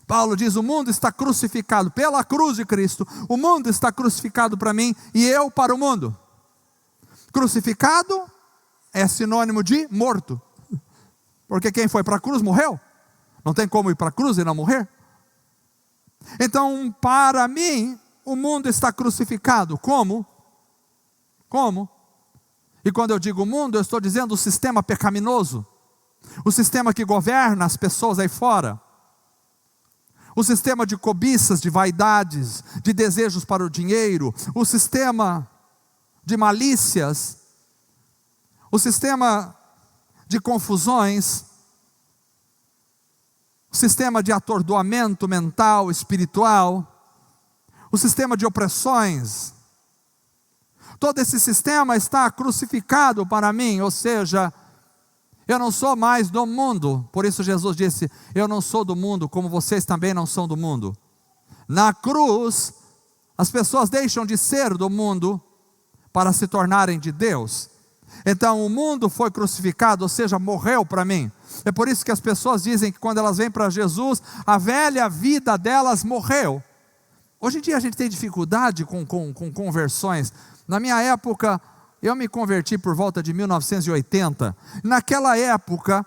S1: Paulo diz: o mundo está crucificado pela cruz de Cristo, o mundo está crucificado para mim e eu para o mundo. Crucificado é sinônimo de morto, porque quem foi para a cruz morreu. Não tem como ir para a cruz e não morrer. Então, para mim, o mundo está crucificado. Como? Como? E quando eu digo mundo, eu estou dizendo o sistema pecaminoso, o sistema que governa as pessoas aí fora, o sistema de cobiças, de vaidades, de desejos para o dinheiro, o sistema de malícias, o sistema de confusões, o sistema de atordoamento mental, espiritual, o sistema de opressões. Todo esse sistema está crucificado para mim, ou seja, eu não sou mais do mundo. Por isso Jesus disse, eu não sou do mundo, como vocês também não são do mundo. Na cruz, as pessoas deixam de ser do mundo para se tornarem de Deus. Então o mundo foi crucificado, ou seja, morreu para mim. É por isso que as pessoas dizem que quando elas vêm para Jesus, a velha vida delas morreu. Hoje em dia a gente tem dificuldade com conversões. Na minha época, eu me converti por volta de 1980. Naquela época,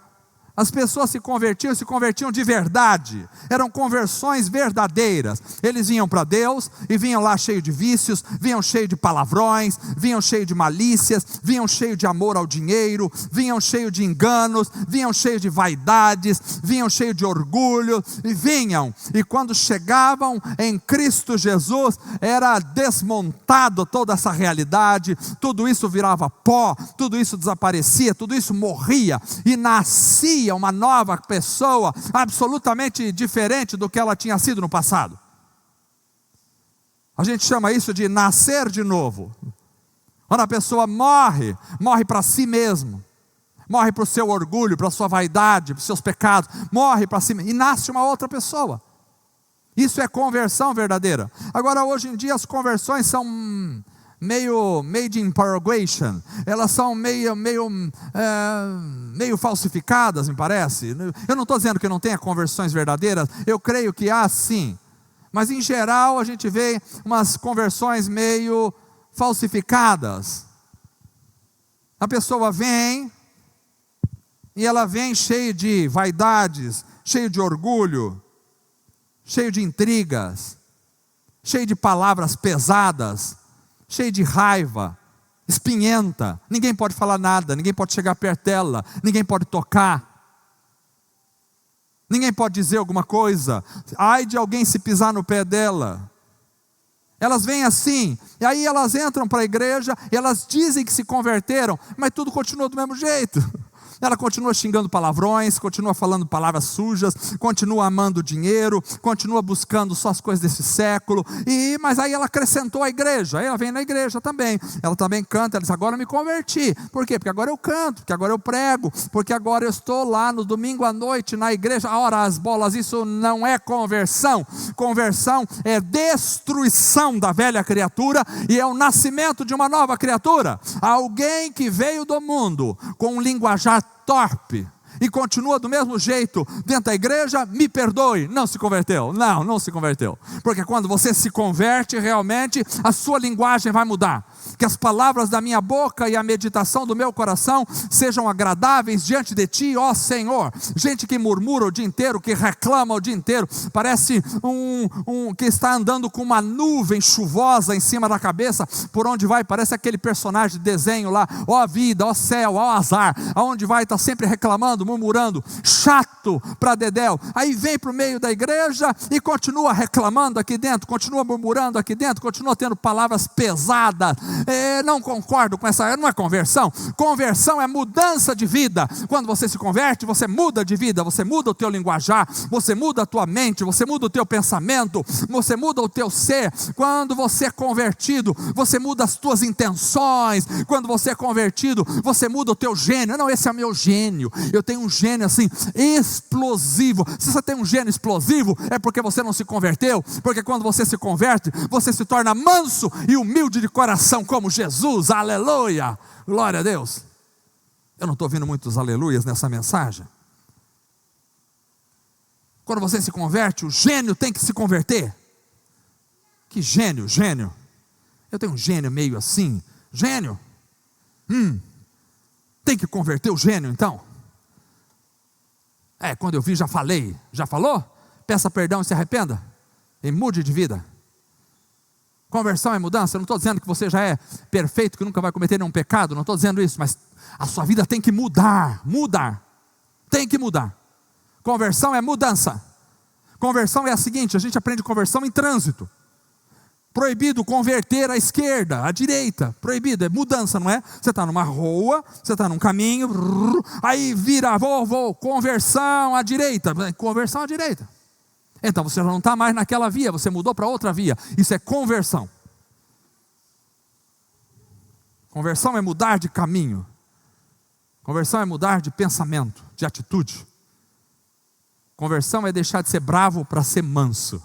S1: as pessoas se convertiam de verdade. Eram conversões verdadeiras. Eles vinham para Deus e vinham lá cheio de vícios, vinham cheio de palavrões, vinham cheio de malícias, vinham cheio de amor ao dinheiro, vinham cheio de enganos, vinham cheio de vaidades, vinham cheio de orgulho, e quando chegavam em Cristo Jesus, era desmontado toda essa realidade, tudo isso virava pó, tudo isso desaparecia, tudo isso morria, e nascia uma nova pessoa, absolutamente diferente do que ela tinha sido no passado. A gente chama isso de nascer de novo. Quando a pessoa morre para si mesmo, morre para o seu orgulho, para a sua vaidade, para os seus pecados, morre para si mesmo, e nasce uma outra pessoa. Isso é conversão verdadeira. Agora, hoje em dia, as conversões são meio made in Paraguation, elas são meio falsificadas, me parece. Eu não estou dizendo que não tenha conversões verdadeiras, eu creio que há sim, mas em geral a gente vê umas conversões meio falsificadas. A pessoa vem, e ela vem cheia de vaidades, cheia de orgulho, cheio de intrigas, cheio de palavras pesadas, cheio de raiva, espinhenta, ninguém pode falar nada, ninguém pode chegar perto dela, ninguém pode tocar, ninguém pode dizer alguma coisa, ai de alguém se pisar no pé dela. Elas vêm assim, e aí elas entram para a igreja, e elas dizem que se converteram, mas tudo continua do mesmo jeito. Ela continua xingando palavrões, continua falando palavras sujas, continua amando dinheiro, continua buscando só as coisas desse século, mas aí ela acrescentou a igreja, aí ela vem na igreja também, ela também canta, ela diz, agora eu me converti. Por quê? Porque agora eu canto, porque agora eu prego, porque agora eu estou lá no domingo à noite na igreja. Ora as bolas, isso não é conversão. Conversão é destruição da velha criatura e é o nascimento de uma nova criatura. Alguém que veio do mundo com um linguajar torpe e continua do mesmo jeito dentro da igreja, me perdoe, não se converteu. Não se converteu, porque quando você se converte realmente, a sua linguagem vai mudar. Que as palavras da minha boca e a meditação do meu coração sejam agradáveis diante de ti, ó Senhor. Gente que murmura o dia inteiro, que reclama o dia inteiro, parece que está andando com uma nuvem chuvosa em cima da cabeça, por onde vai, parece aquele personagem de desenho lá, ó vida, ó céu, ó azar, aonde vai está sempre reclamando, murmurando, chato para dedéu. Aí vem para o meio da igreja e continua reclamando aqui dentro, continua murmurando aqui dentro, continua tendo palavras pesadas. Não concordo com essa, não é conversão. Conversão é mudança de vida. Quando você se converte, você muda de vida, você muda o teu linguajar, você muda a tua mente, você muda o teu pensamento, você muda o teu ser. Quando você é convertido, você muda as tuas intenções. Quando você é convertido, você muda o teu gênio. Não, esse é o meu gênio, eu tenho um gênio assim, explosivo. Se você tem um gênio explosivo, é porque você não se converteu, porque quando você se converte, você se torna manso e humilde de coração, como Jesus, aleluia, glória a Deus. Eu não estou ouvindo muitos aleluias nessa mensagem. Quando você se converte, o gênio tem que se converter. Que gênio? Eu tenho um gênio meio assim, gênio. Tem que converter o gênio então? Quando eu vi já falei. Já falou? Peça perdão e se arrependa. E mude de vida. Conversão é mudança. Eu não estou dizendo que você já é perfeito, que nunca vai cometer nenhum pecado. Não estou dizendo isso, mas a sua vida tem que mudar. Tem que mudar. Conversão é mudança. Conversão é a seguinte: a gente aprende conversão em trânsito. Proibido converter à esquerda, à direita. Proibido, é mudança, não é? Você está numa rua, você está num caminho, aí vira, vou, conversão à direita. Conversão à direita. Então você já não está mais naquela via, você mudou para outra via. Isso é conversão. Conversão é mudar de caminho. Conversão é mudar de pensamento, de atitude. Conversão é deixar de ser bravo para ser manso.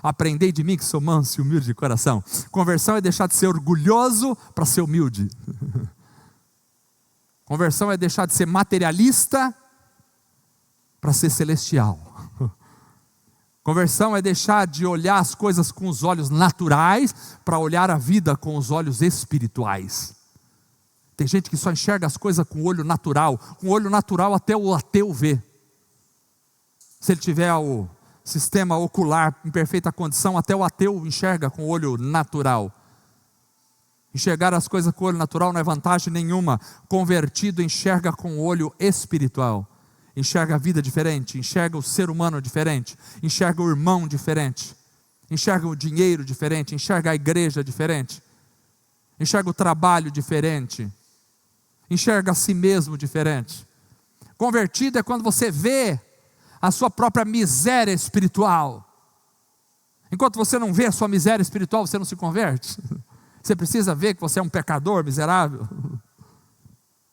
S1: Aprendei de mim que sou manso e humilde de coração. Conversão é deixar de ser orgulhoso para ser humilde. Conversão é deixar de ser materialista para ser celestial. Conversão é deixar de olhar as coisas com os olhos naturais para olhar a vida com os olhos espirituais. Tem gente que só enxerga as coisas com o olho natural. Com o olho natural até o ateu vê. Se ele tiver o sistema ocular em perfeita condição, até o ateu enxerga com o olho natural. Enxergar as coisas com o olho natural não é vantagem nenhuma. Convertido enxerga com o olho espiritual. Enxerga a vida diferente, enxerga o ser humano diferente, enxerga o irmão diferente, enxerga o dinheiro diferente, enxerga a igreja diferente, enxerga o trabalho diferente, enxerga a si mesmo diferente. Convertido é quando você vê a sua própria miséria espiritual. Enquanto você não vê a sua miséria espiritual, você não se converte. Você precisa ver que você é um pecador miserável.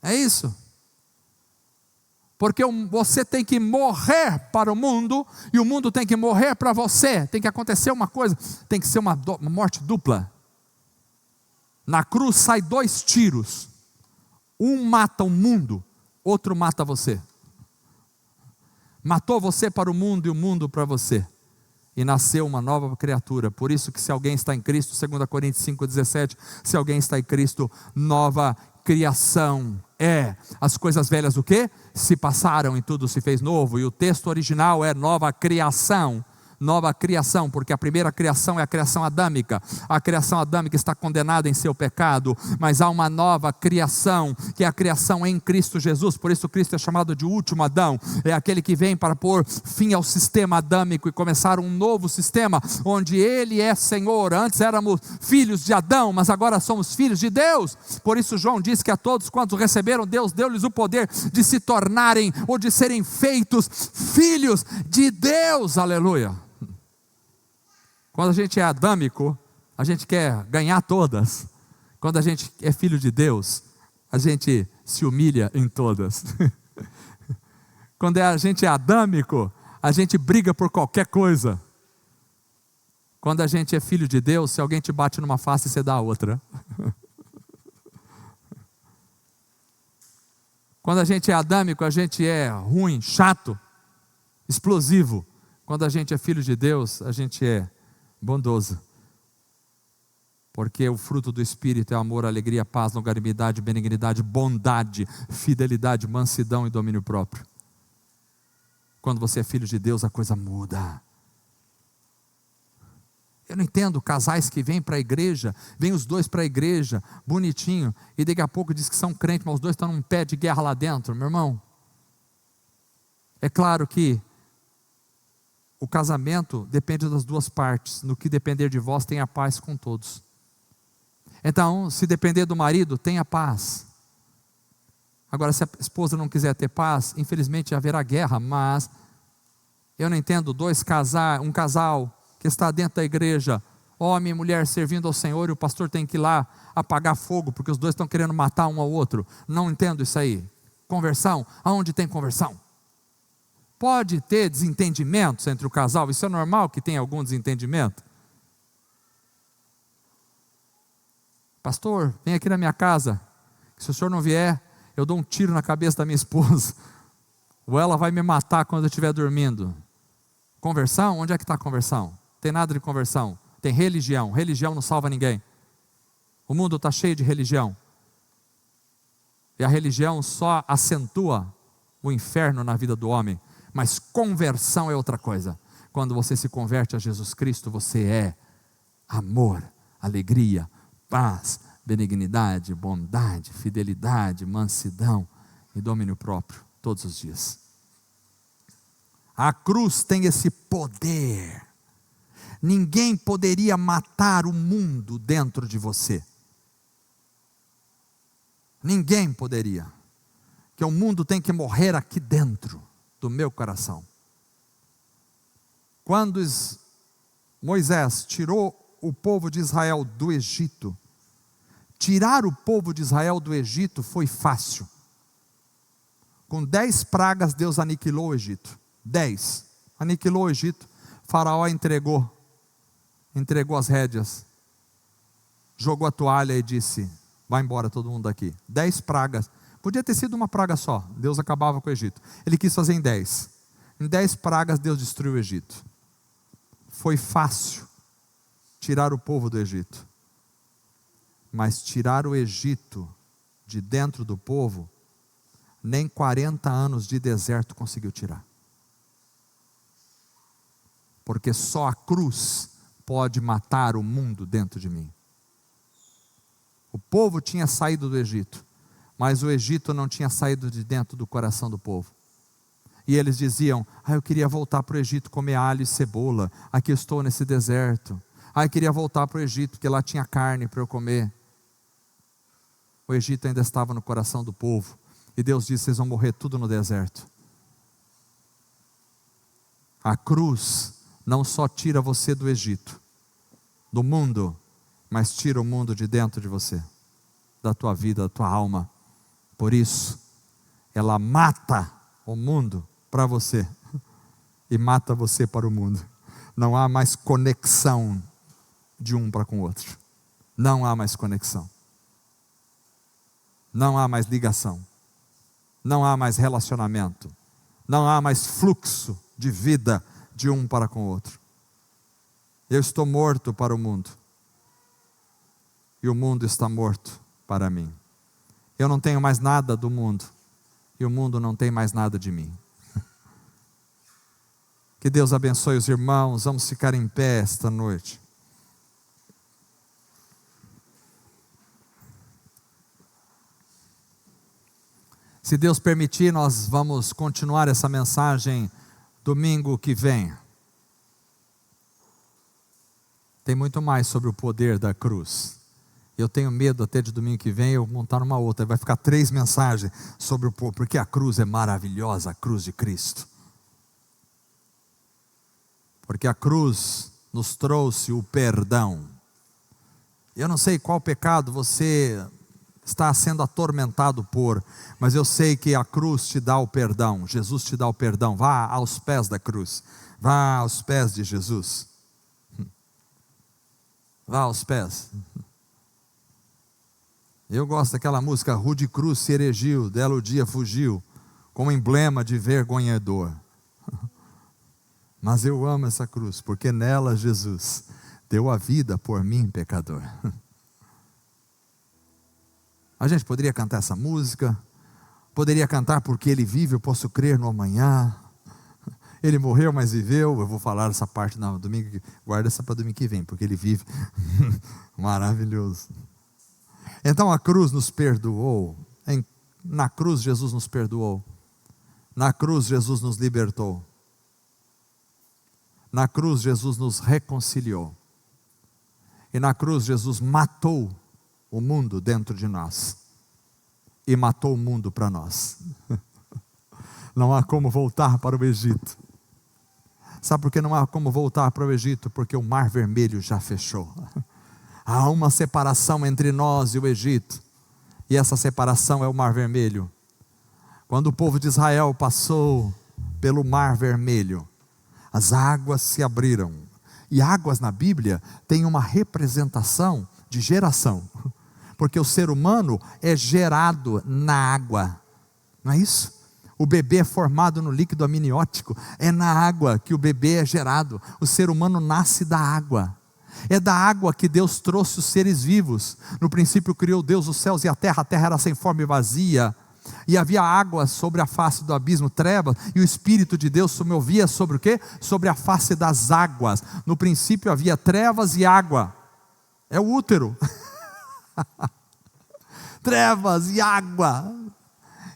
S1: É isso. Porque você tem que morrer para o mundo, e o mundo tem que morrer para você. Tem que acontecer uma coisa, tem que ser uma morte dupla. Na cruz sai 2 tiros. Um mata o mundo, outro mata você. Matou você para o mundo e o mundo para você. E nasceu uma nova criatura. Por isso que se alguém está em Cristo, 2 Coríntios 5,17, se alguém está em Cristo, nova criação é. As coisas velhas o quê? Se passaram e tudo se fez novo. E o texto original é nova criação. Nova criação, porque a primeira criação é a criação adâmica. A criação adâmica está condenada em seu pecado, mas há uma nova criação, que é a criação em Cristo Jesus. Por isso Cristo é chamado de último Adão. É aquele que vem para pôr fim ao sistema adâmico e começar um novo sistema, onde Ele é Senhor. Antes éramos filhos de Adão, mas agora somos filhos de Deus. Por isso João diz que a todos quantos receberam, Deus deu-lhes o poder de se tornarem, ou de serem feitos filhos de Deus. Aleluia. Quando a gente é adâmico, a gente quer ganhar todas. Quando a gente é filho de Deus, a gente se humilha em todas. Quando a gente é adâmico, a gente briga por qualquer coisa. Quando a gente é filho de Deus, se alguém te bate numa face, você dá a outra. Quando a gente é adâmico, a gente é ruim, chato, explosivo. Quando a gente é filho de Deus, a gente é bondoso, porque o fruto do Espírito é amor, alegria, paz, longanimidade, benignidade, bondade, fidelidade, mansidão e domínio próprio. Quando você é filho de Deus, a coisa muda. Eu não entendo casais que vêm para a igreja, vêm os dois para a igreja, bonitinho, e daqui a pouco diz que são crentes, mas os dois estão num pé de guerra lá dentro. Meu irmão, é claro que o casamento depende das duas partes. No que depender de vós, tenha paz com todos. Então, se depender do marido, tenha paz. Agora, se a esposa não quiser ter paz, infelizmente haverá guerra. Mas eu não entendo um casal que está dentro da igreja, homem e mulher servindo ao Senhor, e o pastor tem que ir lá apagar fogo, porque os dois estão querendo matar um ao outro. Não entendo isso aí. Conversão, aonde tem conversão? Pode ter desentendimentos entre o casal, isso é normal que tenha algum desentendimento. Pastor, vem aqui na minha casa, se o senhor não vier, eu dou um tiro na cabeça da minha esposa, ou ela vai me matar quando eu estiver dormindo. Conversão? Onde é que está a conversão? Tem nada de conversão, tem religião. Religião não salva ninguém. O mundo está cheio de religião. E a religião só acentua o inferno na vida do homem. Mas conversão é outra coisa. Quando você se converte a Jesus Cristo, você é amor, alegria, paz, benignidade, bondade, fidelidade, mansidão e domínio próprio, todos os dias. A cruz tem esse poder. Ninguém poderia matar o mundo dentro de você. Ninguém poderia. Que o mundo tem que morrer aqui dentro do meu coração. Quando Moisés tirou o povo de Israel do Egito, tirar o povo de Israel do Egito foi fácil. Com 10 pragas Deus aniquilou o Egito. 10. Aniquilou o Egito. Faraó entregou as rédeas. Jogou a toalha e disse: vai embora todo mundo daqui. 10 pragas. Podia ter sido uma praga só. Deus acabava com o Egito. Ele quis fazer em 10. Em 10 pragas Deus destruiu o Egito. Foi fácil tirar o povo do Egito. Mas tirar o Egito de dentro do povo, nem 40 anos de deserto conseguiu tirar. Porque só a cruz pode matar o mundo dentro de mim. O povo tinha saído do Egito, mas o Egito não tinha saído de dentro do coração do povo. E eles diziam: eu queria voltar para o Egito comer alho e cebola, aqui eu estou nesse deserto. Eu queria voltar para o Egito, porque lá tinha carne para eu comer. O Egito ainda estava no coração do povo, e Deus disse: vocês vão morrer tudo no deserto. A cruz não só tira você do Egito, do mundo, mas tira o mundo de dentro de você, da tua vida, da tua alma. Por isso, ela mata o mundo para você e mata você para o mundo. Não há mais conexão de um para com o outro. Não há mais conexão. Não há mais ligação. Não há mais relacionamento. Não há mais fluxo de vida de um para com o outro. Eu estou morto para o mundo. E o mundo está morto para mim. Eu não tenho mais nada do mundo. E o mundo não tem mais nada de mim. Que Deus abençoe os irmãos. Vamos ficar em pé esta noite. Se Deus permitir, nós vamos continuar essa mensagem domingo que vem. Tem muito mais sobre o poder da cruz. Eu tenho medo até de domingo que vem eu montar uma outra. Vai ficar 3 mensagens sobre o poder, porque a cruz é maravilhosa, a cruz de Cristo. Porque a cruz nos trouxe o perdão. Eu não sei qual pecado você está sendo atormentado por, mas eu sei que a cruz te dá o perdão. Jesus te dá o perdão. Vá aos pés da cruz. Vá aos pés de Jesus. Vá aos pés. Eu gosto daquela música: rude cruz se erigiu, dela o dia fugiu, como emblema de vergonhador. Mas eu amo essa cruz, porque nela Jesus deu a vida por mim, pecador. A gente poderia cantar essa música, poderia cantar porque Ele vive, eu posso crer no amanhã. Ele morreu, mas viveu. Eu vou falar essa parte no domingo, guarda essa para domingo que vem, porque Ele vive. Maravilhoso. Então a cruz nos perdoou. Na cruz Jesus nos perdoou. Na cruz Jesus nos libertou. Na cruz Jesus nos reconciliou. E na cruz Jesus matou o mundo dentro de nós. E matou o mundo para nós. Não há como voltar para o Egito. Sabe por que não há como voltar para o Egito? Porque o Mar Vermelho já fechou. Há uma separação entre nós e o Egito. E essa separação é o Mar Vermelho. Quando o povo de Israel passou pelo Mar Vermelho, as águas se abriram. E águas na Bíblia tem uma representação de geração. Porque o ser humano é gerado na água. Não é isso? O bebê é formado no líquido amniótico. É na água que o bebê é gerado. O ser humano nasce da água. É da água que Deus trouxe os seres vivos. No princípio criou Deus os céus e a terra era sem forma e vazia. E havia água sobre a face do abismo, trevas, e o Espírito de Deus se movia sobre o quê? Sobre a face das águas. No princípio havia trevas e água. É o útero. Trevas e água.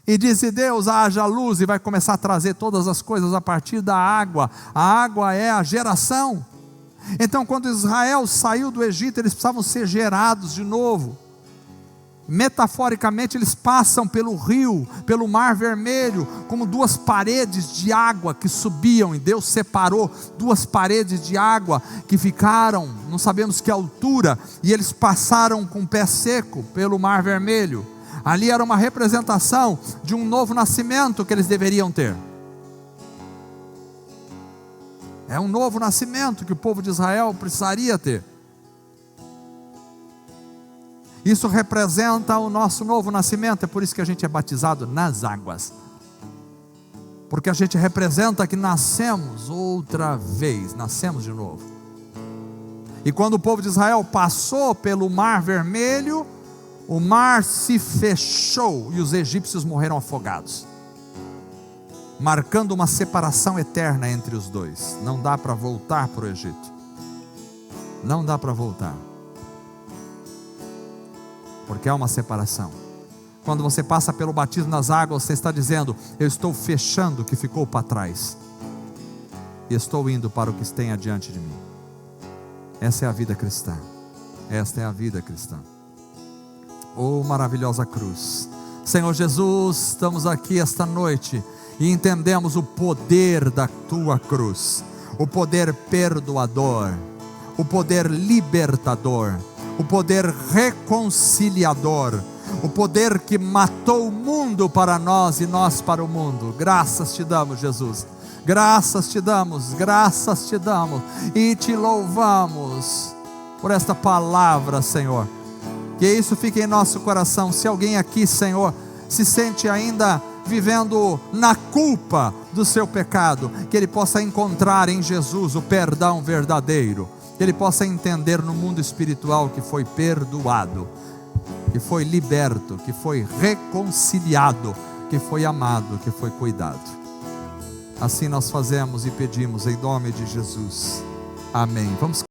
S1: E disse Deus, haja luz, e vai começar a trazer todas as coisas a partir da água. A água é a geração. Então, quando Israel saiu do Egito, eles precisavam ser gerados de novo. Metaforicamente, eles passam pelo rio, pelo mar vermelho, como duas paredes de água que subiam, e Deus separou duas paredes de água que ficaram, não sabemos que altura, e eles passaram com o pé seco pelo mar vermelho. Ali era uma representação de um novo nascimento que eles deveriam ter. É um novo nascimento que o povo de Israel precisaria ter. Isso representa o nosso novo nascimento. É por isso que a gente é batizado nas águas, porque a gente representa que nascemos outra vez, nascemos de novo. E quando o povo de Israel passou pelo mar vermelho, o mar se fechou e os egípcios morreram afogados, marcando uma separação eterna entre os dois. Não dá para voltar para o Egito, não dá para voltar, porque há uma separação. Quando você passa pelo batismo nas águas, você está dizendo, eu estou fechando o que ficou para trás, e estou indo para o que tem adiante de mim. Essa é a vida cristã, esta é a vida cristã. Oh, maravilhosa cruz. Senhor Jesus, estamos aqui esta noite e entendemos o poder da tua cruz, o poder perdoador, o poder libertador, o poder reconciliador, o poder que matou o mundo para nós e nós para o mundo. Graças te damos, Jesus, graças te damos e te louvamos por esta palavra, Senhor. Que isso fique em nosso coração. Se alguém aqui, Senhor, se sente ainda vivendo na culpa do seu pecado, que ele possa encontrar em Jesus o perdão verdadeiro, que ele possa entender no mundo espiritual que foi perdoado, que foi liberto, que foi reconciliado, que foi amado, que foi cuidado. Assim nós fazemos e pedimos em nome de Jesus. Amém. Vamos